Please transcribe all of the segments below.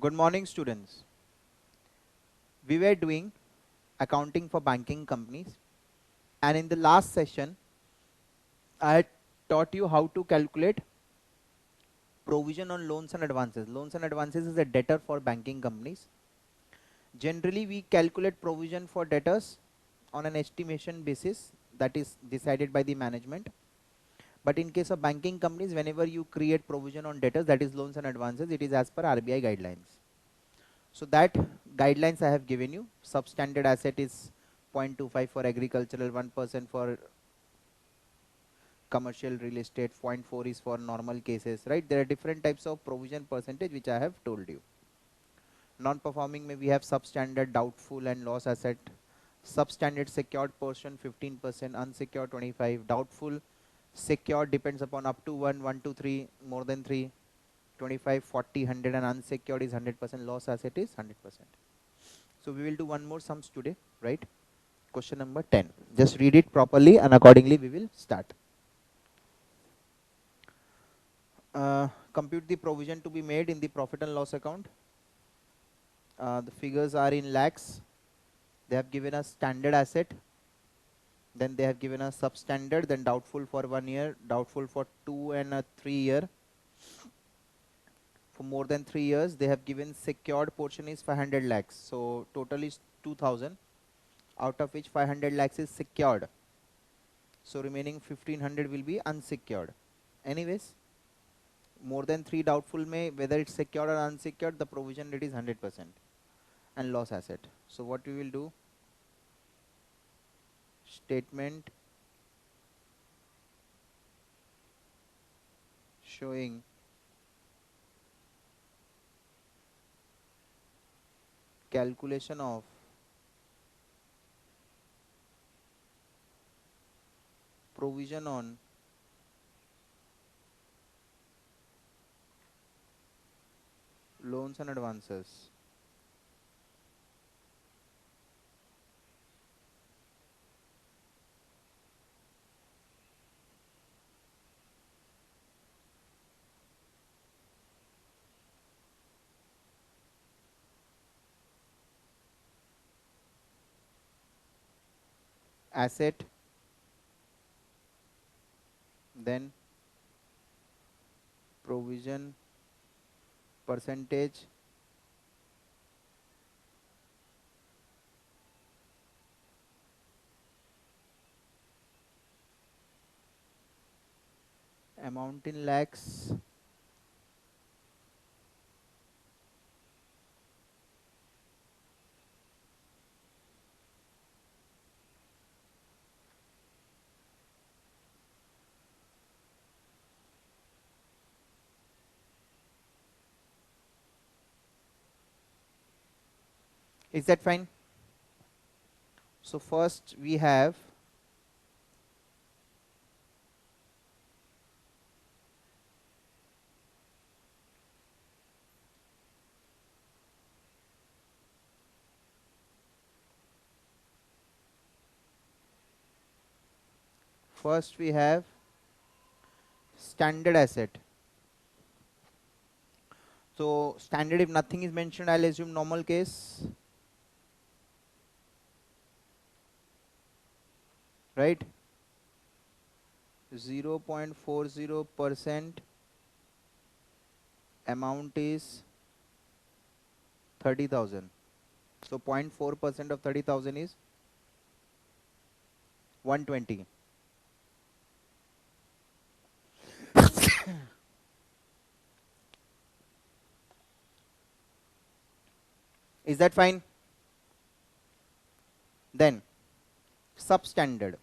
Good morning, students. We were doing accounting for banking companies, and in the last session, I had taught you how to calculate provision on loans and advances. Loans and advances is a debtor for banking companies. Generally, we calculate provision for debtors on an estimation basis that is decided by the management. But in case of banking companies, whenever you create provision on debtors, that is loans and advances, it is as per RBI guidelines. So that guidelines I have given you. Substandard asset is 0.25 for agricultural, 1% for commercial real estate, 0.4 is for normal cases, right? There are different types of provision percentage which I have told you. Non-performing may we have substandard, doubtful and loss asset. Substandard secured portion 15%, unsecured 25, doubtful secured depends upon up to 1, 1 to 3, more than 3, 25, 40, 100 and unsecured is 100%, loss asset is 100%. So we will do one more sums today, right? Question number 10. Just read it properly and accordingly we will start. Compute the provision to be made in the profit and loss account. The figures are in lakhs. They have given us standard asset. Then they have given us substandard, then doubtful for 1 year, doubtful for 2 and 3 year. For more than 3 years, they have given secured portion is 500 lakhs. So total is 2000, out of which 500 lakhs is secured. So remaining 1500 will be unsecured. Anyways, more than 3 doubtful may, whether it's secured or unsecured, the provision rate is 100% and loss asset. So what we will do, statement showing calculation of provision on loans and advances. Asset, then provision percentage, amount in lakhs, is that fine? So first we have standard asset. So standard, if nothing is mentioned, I'll assume normal case, right? 0.40% amount is 30,000. So 0.4% of 30,000 is 120. Is that fine? Then substandard.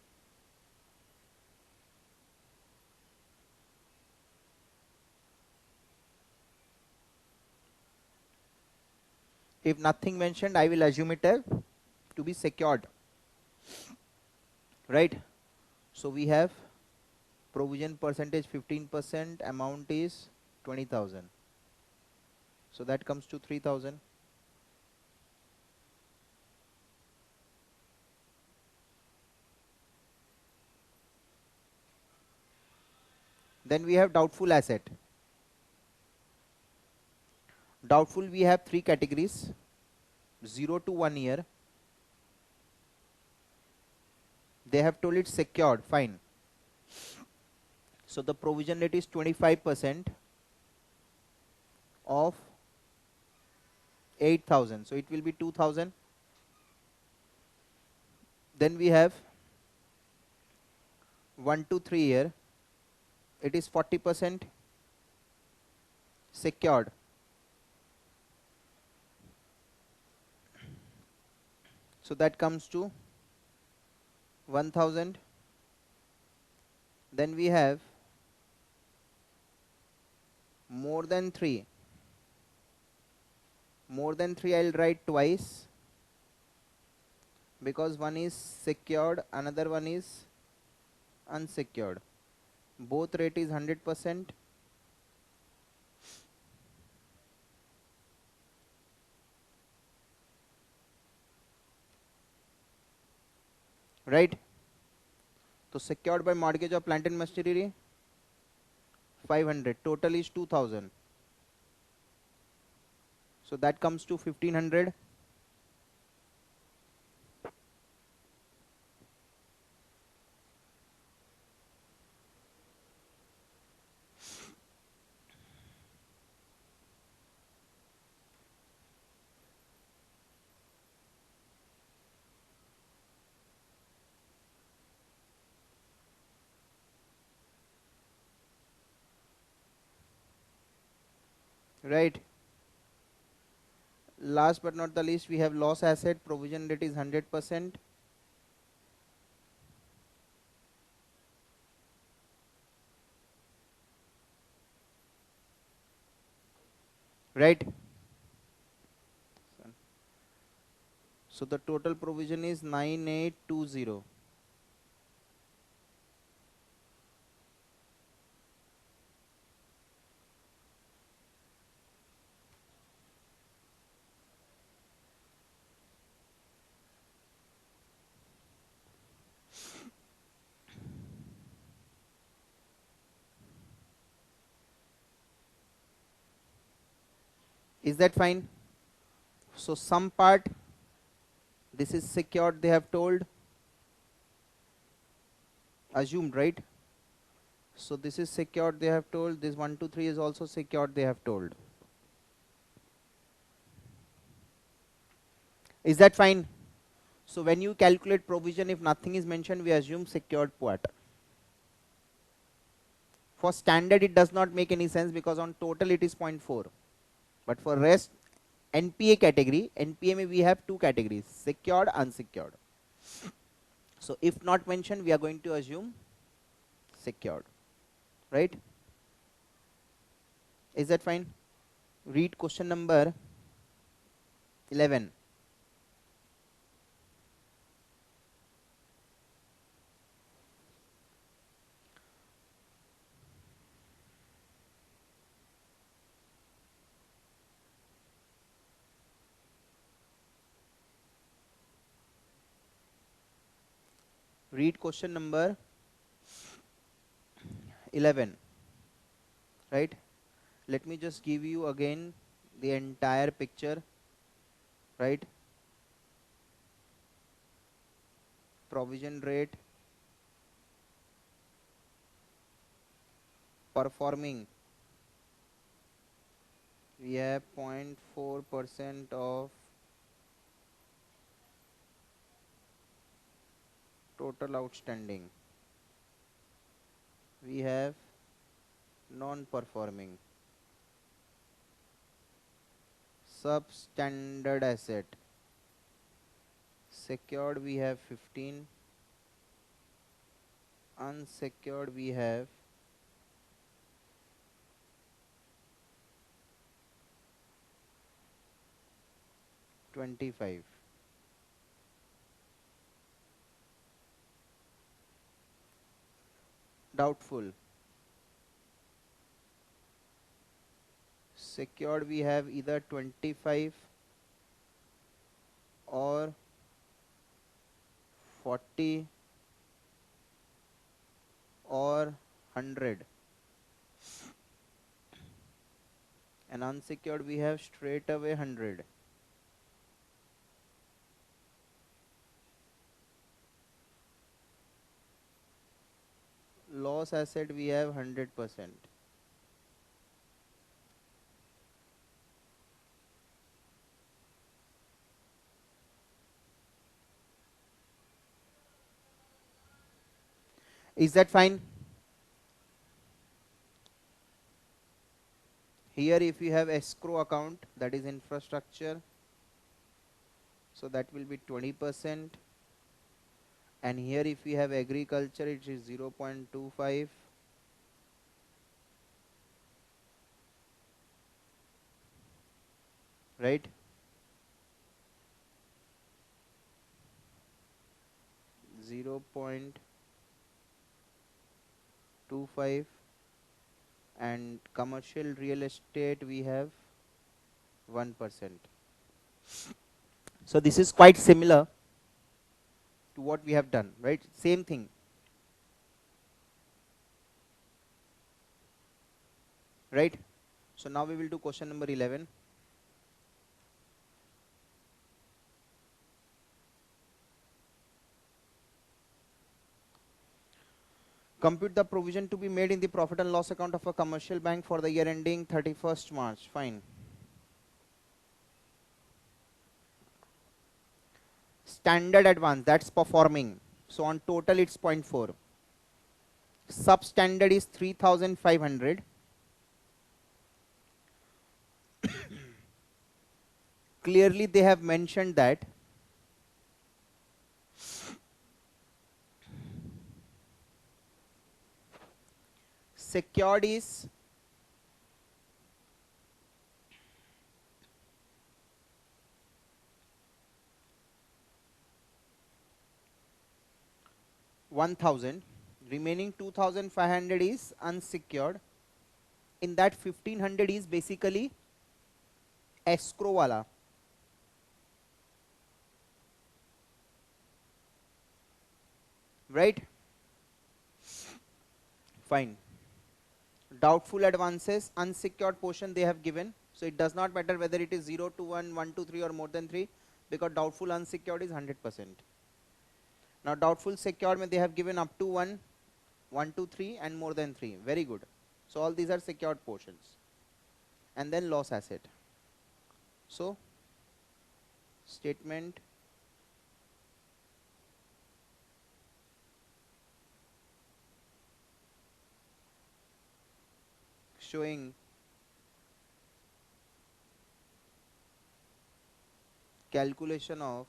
If nothing mentioned, I will assume it to be secured, right? So we have provision percentage 15%, amount is 20,000. So that comes to 3,000. Then we have doubtful asset. Doubtful, we have three categories: 0 to 1 year. They have told it's secured, fine. So the provision rate is 25% of 8,000. So it will be 2,000. Then we have 1 to 3 year. It is 40% secured. So that comes to 1,000. Then we have more than 3. More than 3 I'll write twice, because one is secured, another one is unsecured. Both rate is 100%. Right? So secured by mortgage of plant and machinery 500. Total is 2,000. So that comes to 1,500. Right? Last but not the least, we have loss asset. Provision rate is 100%. Right? So the total provision is 9820. Is that fine? So some part, this is secured, they have told, assumed, right? So this is secured, they have told. This 1 to 3 is also secured, they have told. Is that fine? So when you calculate provision, if nothing is mentioned, we assume secured part. For standard, it does not make any sense, because on total it is 0.4. But for rest, NPA category, NPA we have two categories: secured, unsecured. So if not mentioned, we are going to assume secured. Right? Is that fine? Read question number 11. Read question number 11. Right? Let me just give you again the entire picture. Right? Provision rate, performing, we have 0.4% of total outstanding. We have non-performing, substandard asset. Secured we have 15, unsecured we have 25. Doubtful. Secured we have either 25 or 40 or 100. and unsecured we have straight away 100. Loss asset we have 100%. Is that fine? Here if you have escrow account, that is infrastructure, so that will be 20%. And here if we have agriculture, it is 0.25. Right? 0.25. And commercial real estate we have 1%. So this is quite similar to what we have done, right? Same thing. Right? So now we will do question number 11. Compute the provision to be made in the profit and loss account of a commercial bank for the year ending 31st March. Fine. Standard advance, that's performing. So on total it's 0.4. Substandard is 3,500. Clearly they have mentioned that secured is 1,000. Remaining 2,500 is unsecured. In that 1,500 is basically escrow wala. Right? Fine. Doubtful advances, unsecured portion they have given. So it does not matter whether it is 0 to 1, 1 to 3 or more than 3, because doubtful unsecured is 100%. Now doubtful secured they have given up to 1, 1 to 3 and more than 3. Very good. So all these are secured portions. And then loss asset. So statement showing calculation of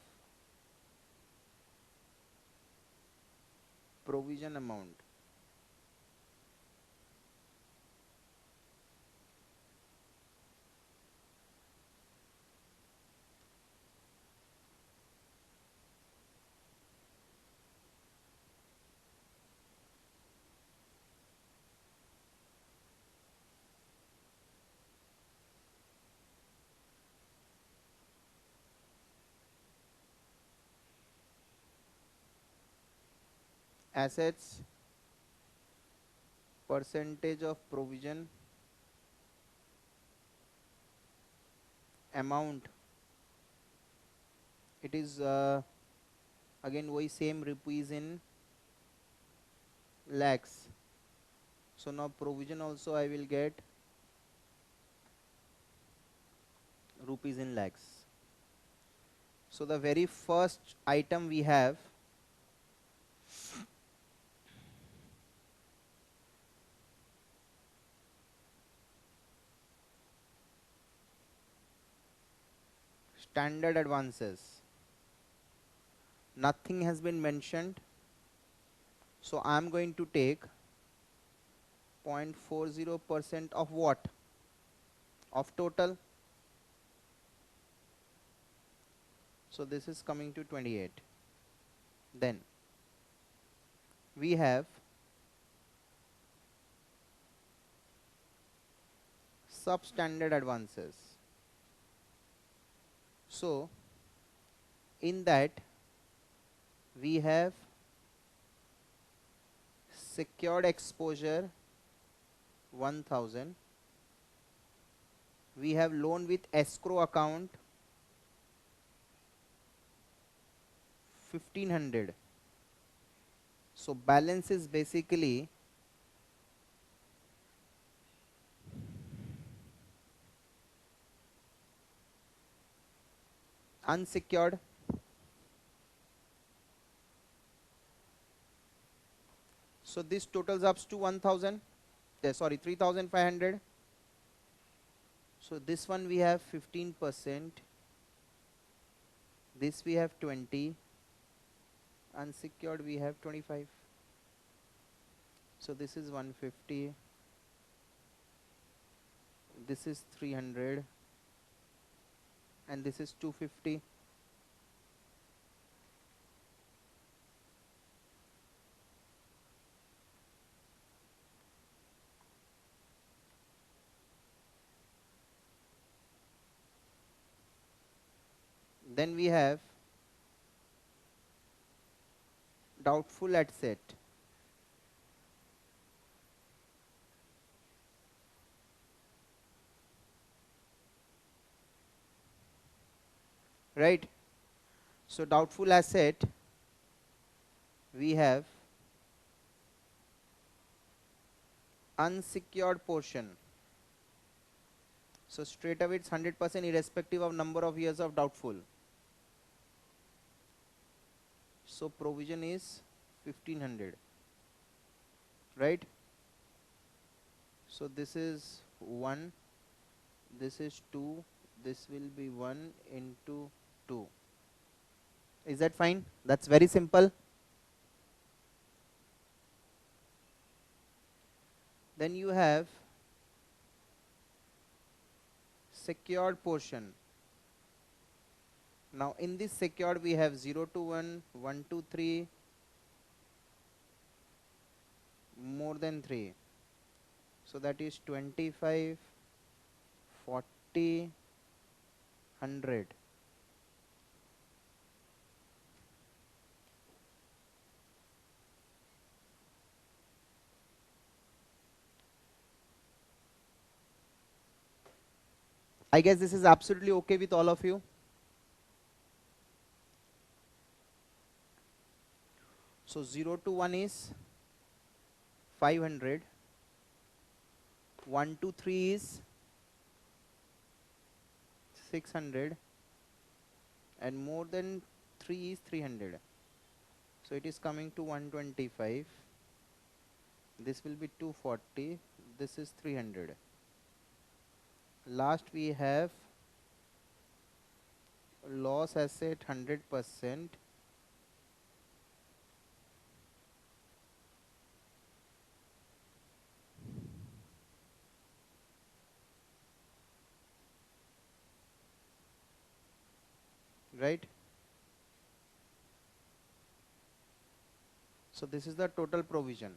provision amount. Assets, percentage of provision, amount. It is again why same rupees in lakhs. So now provision also I will get rupees in lakhs. So the very first item we have standard advances. Nothing has been mentioned. So I am going to take 0.40% of what? Of total. So this is coming to 28. Then we have substandard advances. So in that we have secured exposure 1,000, we have loan with escrow account 1500. So balance is basically unsecured. So this totals up to 1000, sorry, 3500. So this one we have 15%, this we have 20, unsecured we have 25. So this is 150, this is 300, and this is 250. Then we have doubtful asset. Right? So doubtful asset we have unsecured portion. So straight away it's 100% irrespective of number of years of doubtful. So provision is 1500. Right? So this is 1, this is 2, this will be 1 into 2. Is that fine? That's very simple. Then you have secured portion. Now in this secured we have 0 to 1, 1 to 3, more than 3. So that is 25, 40, 100. I guess this is absolutely okay with all of you. So 0 to 1 is 500, 1 to 3 is 600, and more than 3 is 300. So it is coming to 125. This will be 240. This is 300. Last we have loss asset 100%. Right? So this is the total provision.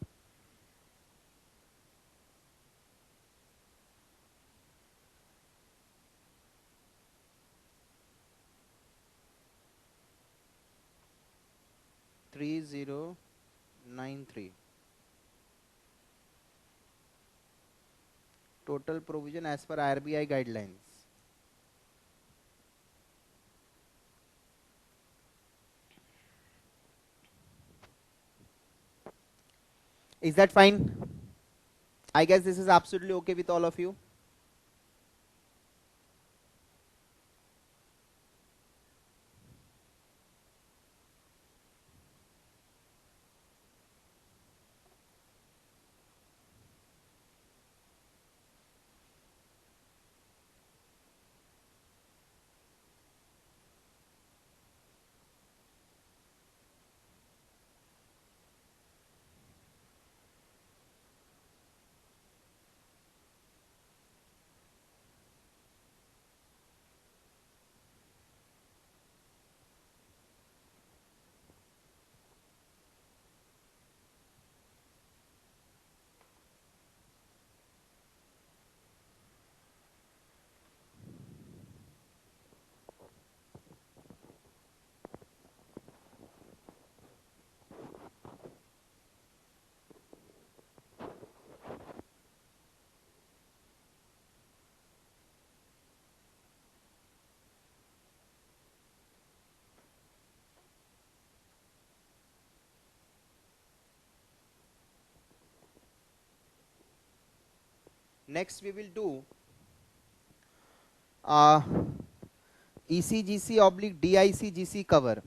$3093. Total provision as per RBI guidelines. Is that fine? I guess this is absolutely okay with all of you. Next we will do ECGC oblique DICGC cover,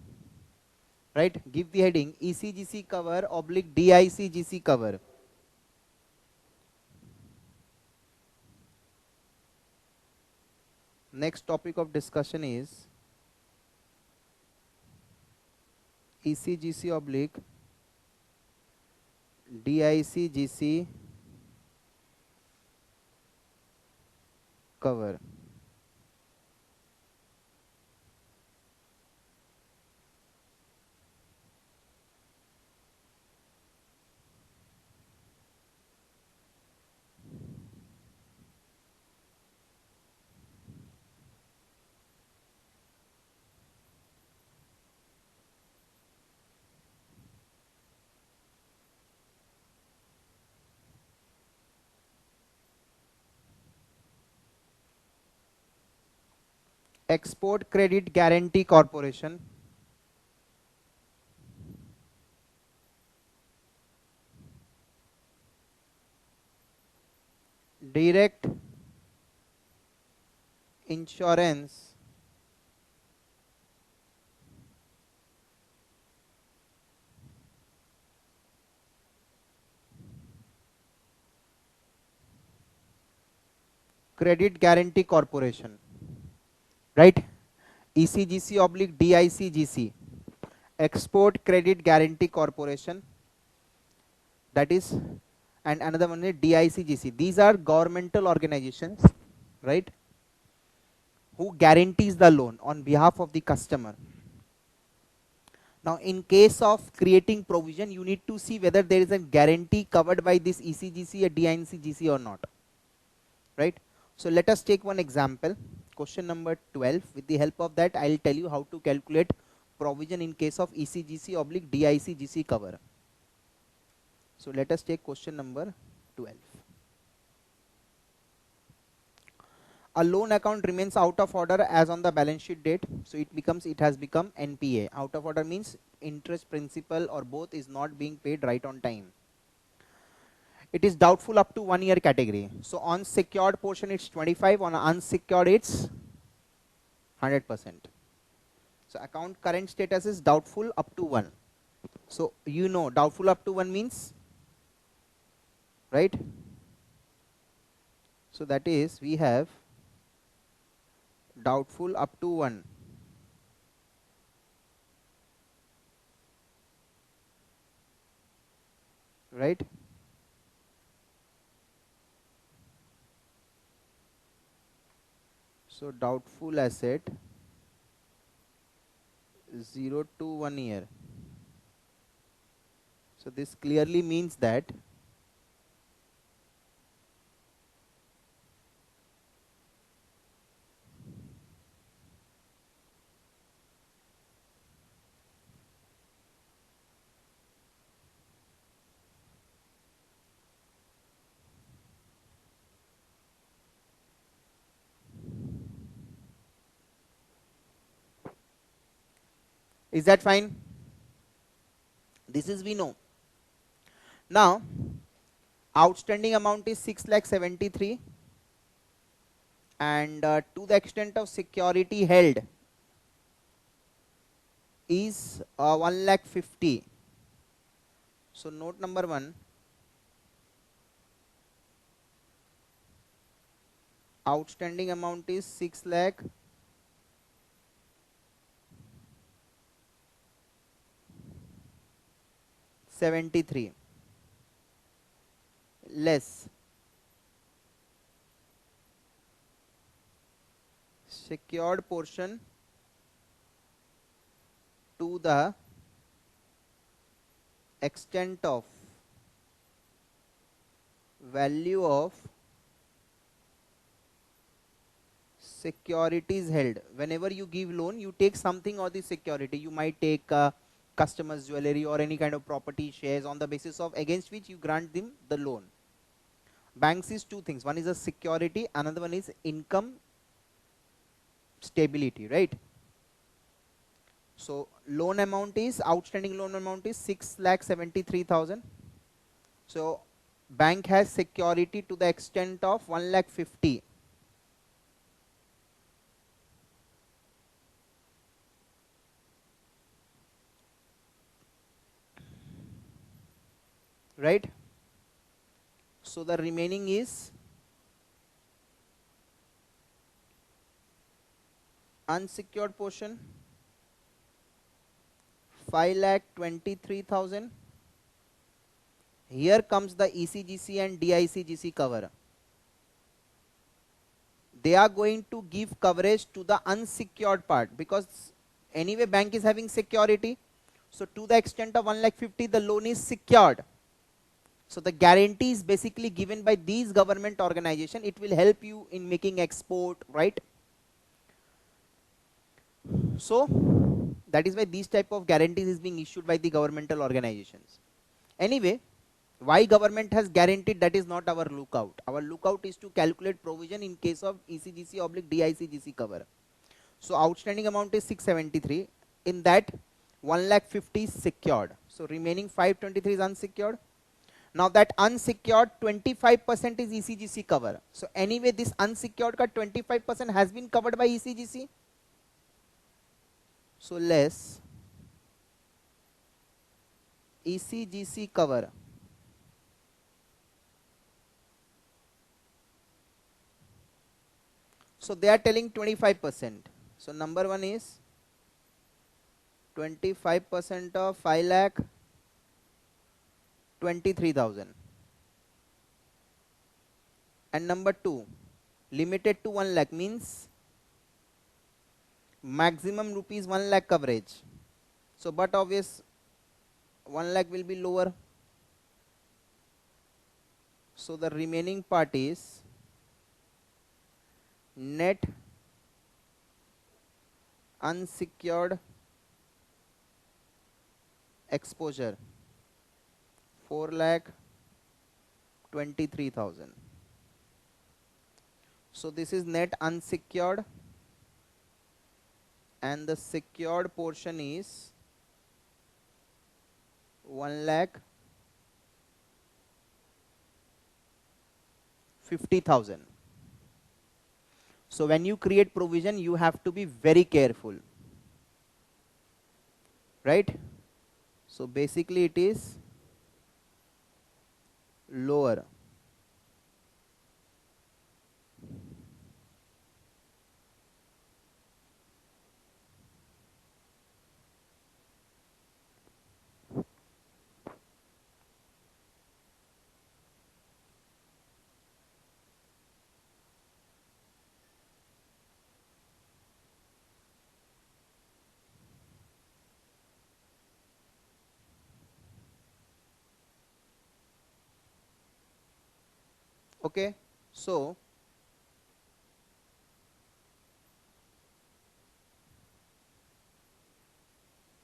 right? Give the heading ECGC cover oblique DICGC cover. Next topic of discussion is ECGC oblique DICGC cover. Export Credit Guarantee Corporation, Direct Insurance Credit Guarantee Corporation, right? ECGC oblique DICGC, Export Credit Guarantee Corporation, that is, and another one is DICGC. These are governmental organizations, right, who guarantees the loan on behalf of the customer. Now, in case of creating provision, you need to see whether there is a guarantee covered by this ECGC or DICGC or not, right? So let us take one example, question number 12. With the help of that, I will tell you how to calculate provision in case of ECGC oblique DICGC cover. So let us take question number 12. A loan account remains out of order as on the balance sheet date, so it has become NPA. Out of order means interest, principal or both is not being paid right on time. It is doubtful up to 1 year category. So on secured portion it's 25, on unsecured it's 100%. So account current status is doubtful up to 1. So you know doubtful up to 1 means, right? So that is, we have doubtful up to 1, right? So doubtful asset 0 to 1 year. So this clearly means that is that fine? This is we know. Now outstanding amount is 6,73,000 and to the extent of security held is 1,50,000. So note number 1, outstanding amount is 6,73,000 less secured portion to the extent of value of securities held. Whenever you give loan, you take something or the security. You might take customers' jewelry or any kind of property, shares, on the basis of against which you grant them the loan. Banks is two things. One is a security, another one is income stability, right? So loan amount is, outstanding loan amount is 6,73,000. So bank has security to the extent of 1,50,000. Right? So the remaining is unsecured portion, 5,23,000. Here comes the ECGC and DICGC cover. They are going to give coverage to the unsecured part, because anyway bank is having security. So to the extent of 1,50,000, the loan is secured. So the guarantee is basically given by these government organization. It will help you in making export, right? So that is why these type of guarantees is being issued by the governmental organizations. Anyway, why government has guaranteed, that is not our lookout. Our lookout is to calculate provision in case of ECGC oblique DICGC cover. So outstanding amount is 673. In that 1,50,000 is secured. So remaining 523 is unsecured. Now that unsecured 25% is ECGC cover. So anyway this unsecured ka 25% has been covered by ECGC. So less ECGC cover. So they are telling 25%. So number one is 25% of 5,23,000. And number two, limited to 1 lakh means maximum rupees 1 lakh coverage. So but obvious 1 lakh will be lower. So the remaining part is net unsecured exposure 4,23,000. So this is net unsecured, and the secured portion is 1,50,000. So when you create provision, you have to be very careful, right? So basically it is lower. Okay, so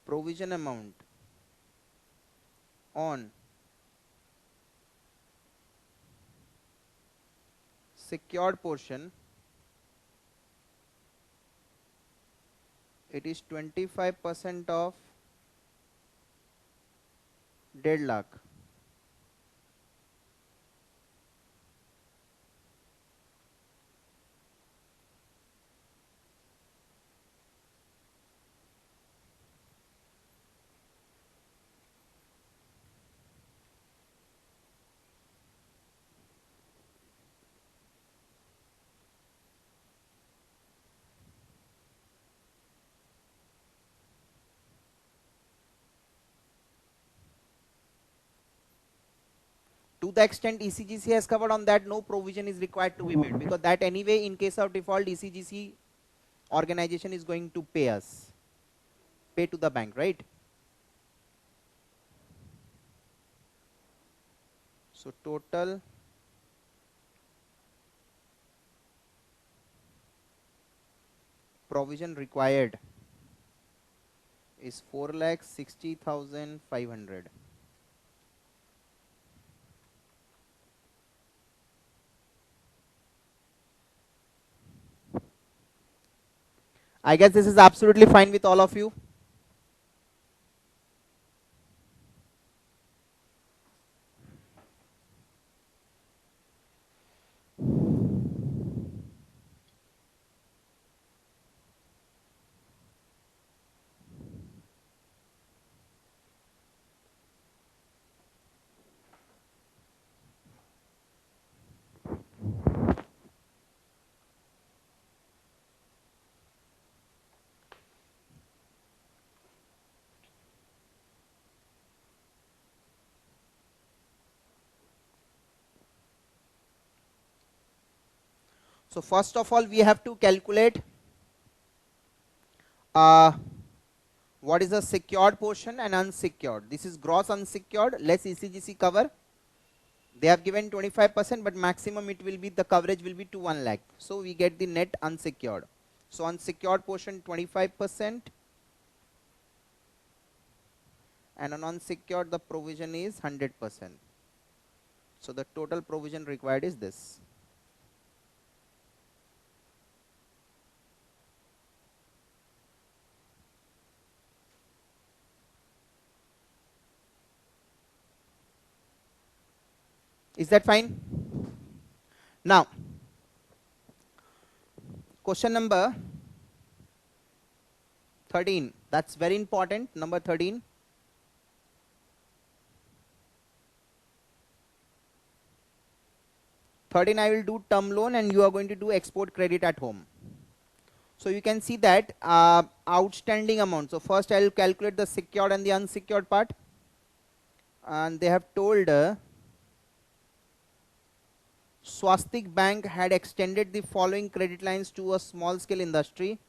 provision amount on secured portion, it is 25% of 1.5 lakh. To the extent ECGC has covered, on that no provision is required to be made, because that anyway in case of default ECGC organization is going to pay to the bank, right? So total provision required is 4,60,500. I guess this is absolutely fine with all of you. So first of all, we have to calculate what is the secured portion and unsecured. This is gross unsecured less ECGC cover. They have given 25%, but maximum it will be, the coverage will be to 1 lakh. So we get the net unsecured. So unsecured portion 25%, and on unsecured the provision is 100%. So the total provision required is this. Is that fine? Now, question number 13. That's very important. Number 13. I will do term loan and you are going to do export credit at home. So you can see that outstanding amount. So first I will calculate the secured and the unsecured part. And they have told Swastik Bank had extended the following credit lines to a small scale industry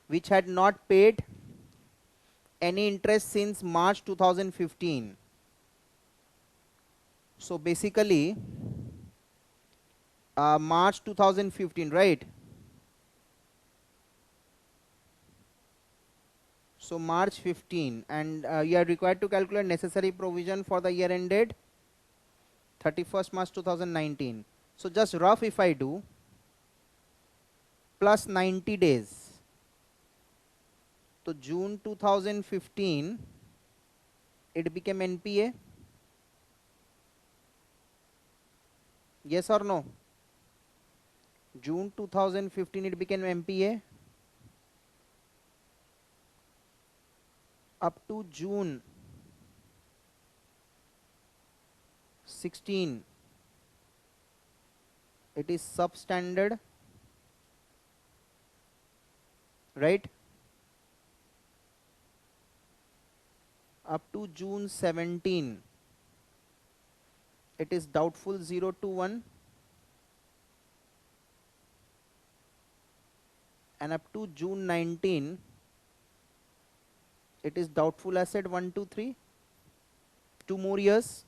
which had not paid any interest since March 2015. So basically March 2015, right? So March 15, and you are required to calculate necessary provision for the year ended 31st March 2019. So just rough if I do plus 90 days. So June 2015 it became NPA. Yes or no? June 2015 it became NPA. Up to June 16 it is substandard, right? Up to June 17 it is doubtful 0 to 1, and up to June 19 it is doubtful asset 1 to 3, 2 more years.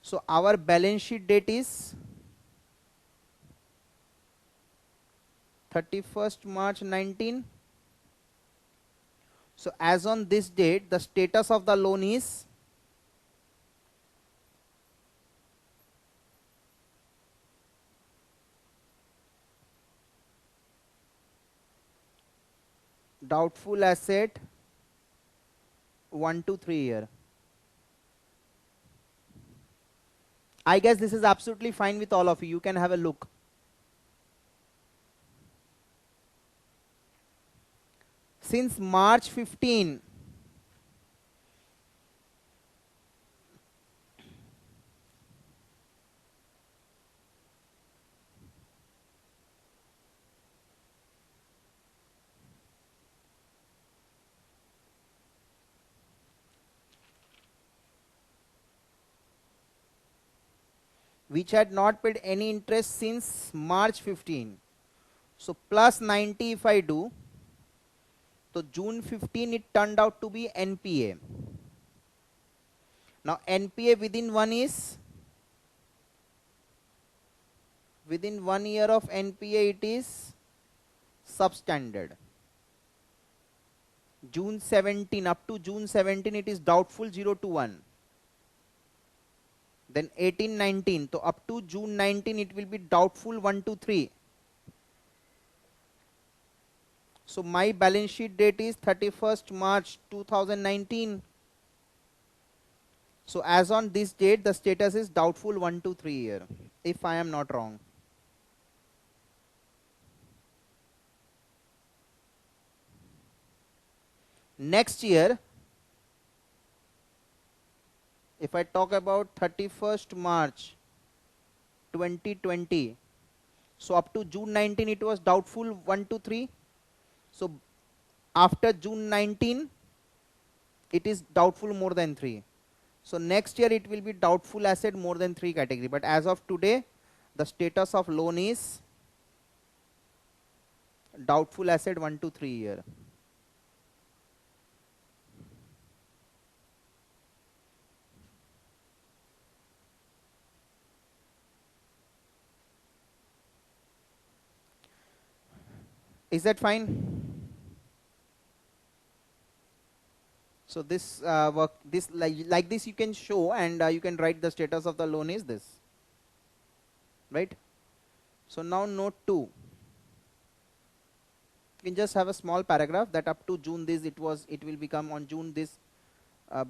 So our balance sheet date is 31st March 19. So as on this date the status of the loan is doubtful asset 1 to 3 year. I guess this is absolutely fine with all of you. You can have a look. Since March 15 which had not paid any interest since March 15. So plus 90 if I do, so June 15 it turned out to be NPA. Now NPA within 1 is, within 1 year of NPA it is substandard. June 17, up to June 17 it is doubtful 0 to 1. Then 18, 19, so up to June 19 it will be doubtful 1 to 3. So my balance sheet date is 31st March 2019. So as on this date the status is doubtful 1 to 3 year, if I am not wrong. Next year, if I talk about 31st March 2020, so up to June 19 it was doubtful 1 to 3. So after June 19 it is doubtful more than 3. So next year it will be doubtful asset more than 3 category. But as of today the status of loan is Doubtful asset 1 to 3 year. Is that fine? So this work, this like this you can show, and you can write the status of the loan is this, right? So now note 2, you can just have a small paragraph that up to June this it will become on June this,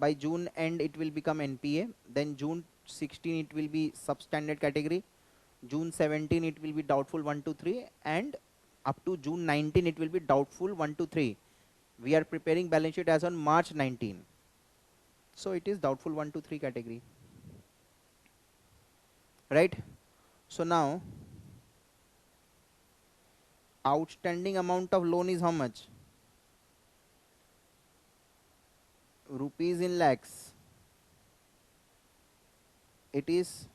by June end it will become NPA, then June 16 it will be substandard category, June 17 it will be doubtful 1 to 3, and up to June 19 it will be doubtful 1 to 3. We are preparing balance sheet as on March 19, so it is doubtful 1 to 3 category, right? So now outstanding amount of loan is how much? Rupees in lakhs, it is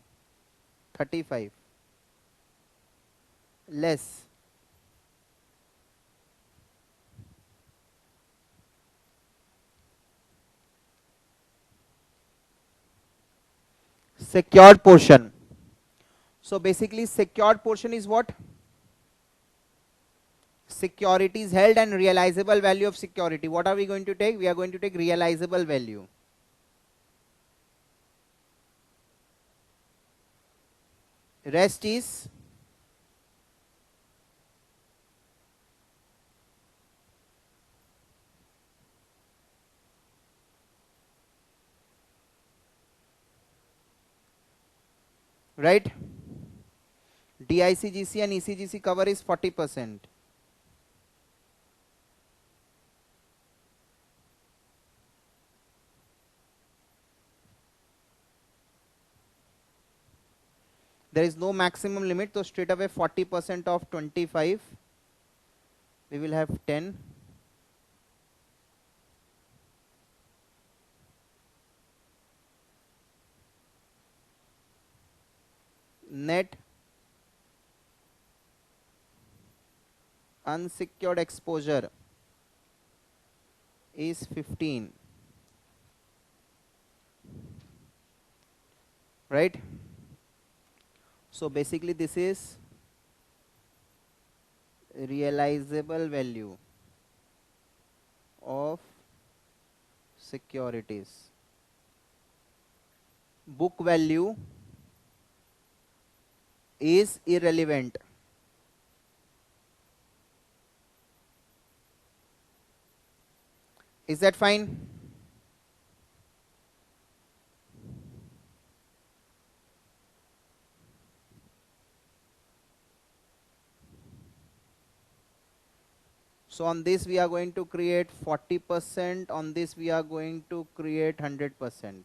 35 less secured portion. So basically secured portion is what? Securities held and realizable value of security. What are we going to take? We are going to take realizable value. Rest is right. DICGC and ECGC cover is 40%. There is no maximum limit, so straight away 40% of 25, we will have 10. Net unsecured exposure is 15, right? So basically this is realizable value of securities. Book value is irrelevant. Is that fine? So on this we are going to create 40%, on this we are going to create 100%.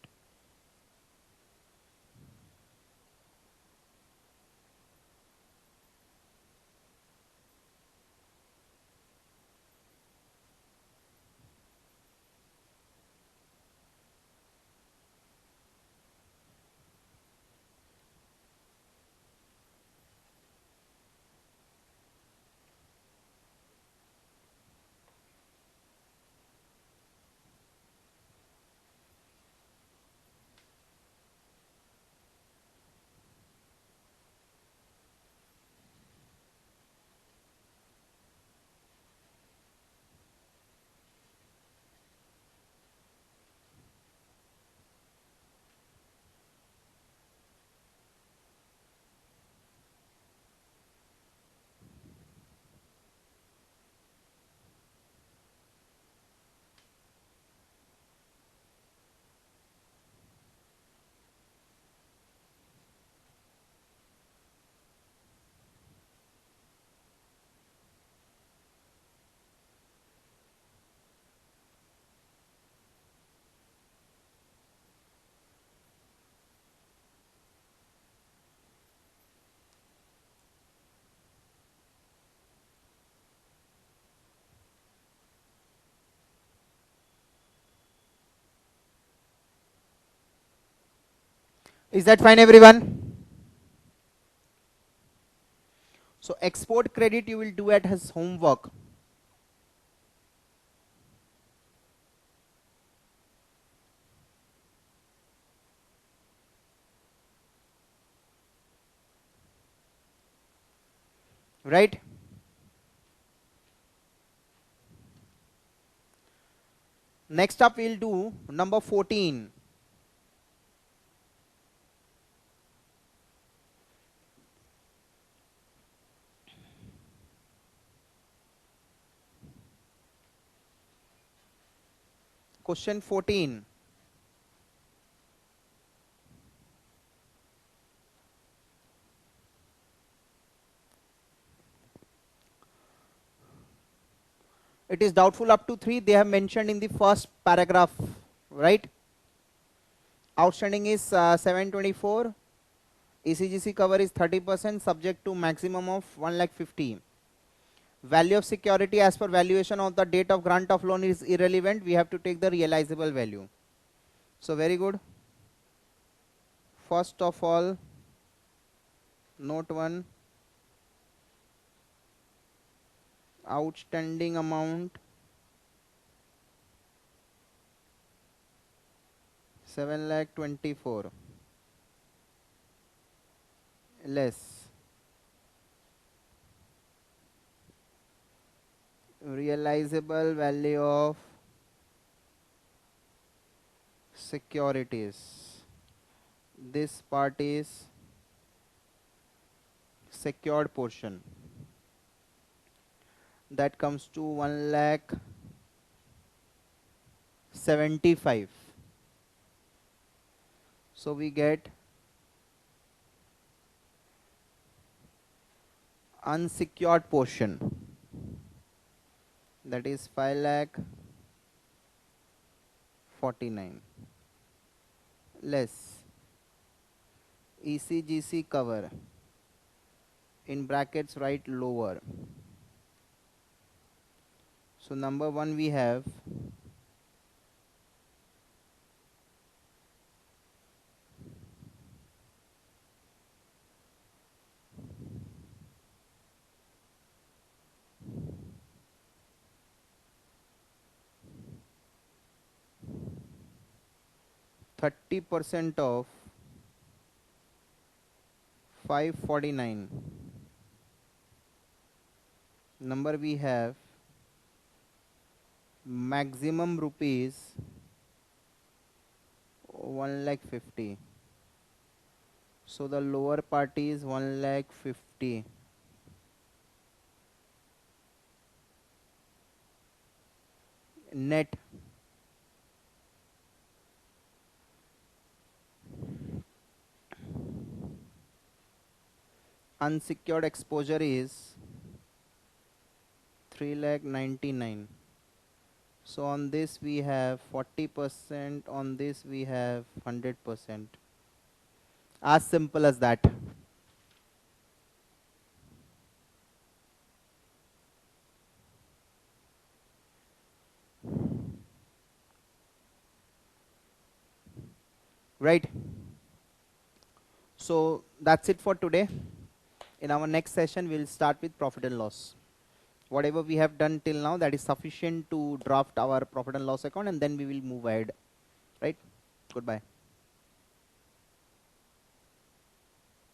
Is that fine, everyone? So export credit you will do at his homework. Right? Next up we'll do number 14. Question 14. It is doubtful up to 3. They have mentioned in the first paragraph, right? Outstanding is 724. ECGC cover is 30% subject to maximum of 1,50,000. Value of security as per valuation on the date of grant of loan is irrelevant. We have to take the realizable value. So very good. First of all, note 1, outstanding amount 7,24,000 less realizable value of securities. This part is secured portion. That comes to 1,75,000. So we get unsecured portion, that is 5,49,000 less ECGC cover, in brackets write lower. So number 1 we have 30% of 549. Number we have maximum rupees 1,50,000. So the lower part is 1,50,000. Net unsecured exposure is 3,99,000. So on this we have 40%, on this we have 100%. As simple as that. Right? So that's it for today. In our next session, we'll start with profit and loss. Whatever we have done till now, that is sufficient to draft our profit and loss account, and then we will move ahead. Right? Goodbye.